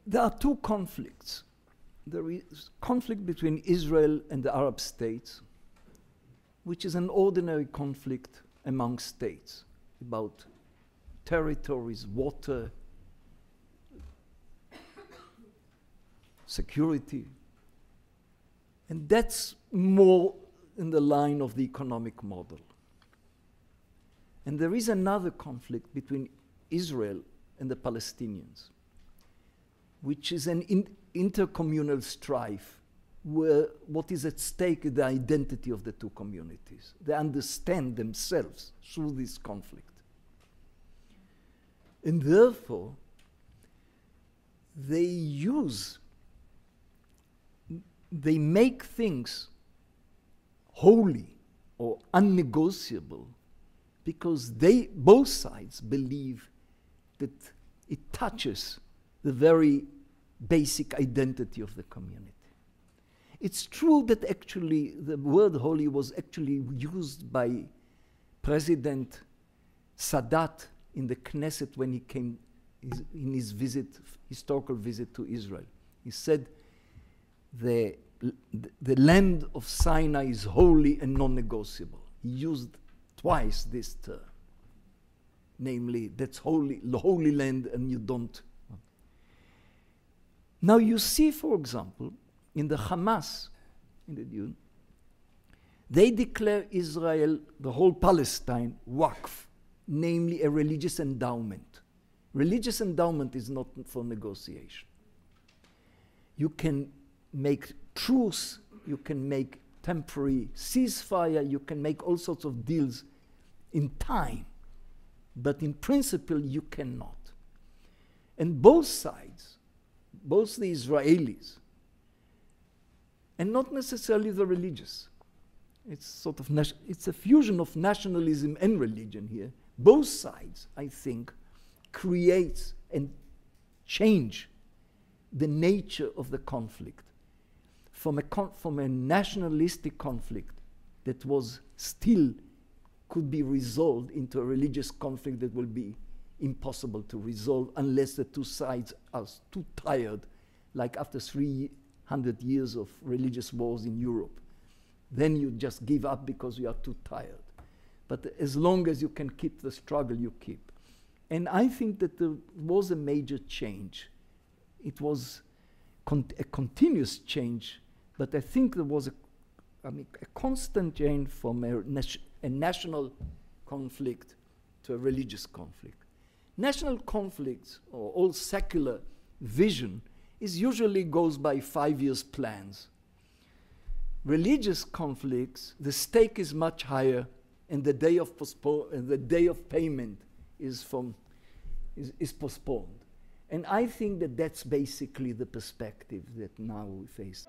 There are two conflicts. There is conflict between Israel and the Arab states, which is an ordinary conflict among states about territories, water, security. And that's more in the line of the economic model. And there is another conflict between Israel and the Palestinians, which is an intercommunal strife where what is at stake is the identity of the two communities. They understand themselves through this conflict. And therefore, they make things holy or unnegotiable because both sides believe that it touches the very basic identity of the community. It's true that actually the word holy was actually used by President Sadat in the Knesset when he came in his historical visit to Israel. He said, the land of Sinai is holy and non-negotiable. He used twice this term, namely, that's holy, the holy land, and you don't. Now you see, for example, in the Hamas, in the Dune, they declare Israel, the whole Palestine, waqf, namely a religious endowment. Religious endowment is not for negotiation. You can make truce, you can make temporary ceasefire, you can make all sorts of deals in time, but in principle you cannot. And both sides, both the Israelis and not necessarily the religious, it's sort of it's a fusion of nationalism and religion here. Both sides, I think, create and change the nature of the conflict from a nationalistic conflict that was still could be resolved into a religious conflict that will be impossible to resolve unless the two sides are too tired, like after 300 years of religious wars in Europe. Then you just give up because you are too tired. But as long as you can keep the struggle, you keep. And I think that there was a major change. It was a continuous change, but I think there was a constant change from a national conflict to a religious conflict. National conflicts, or all secular vision, usually goes by 5 years plans. Religious conflicts, the stake is much higher, and the day of payment is postponed. And I think that that's basically the perspective that now we face.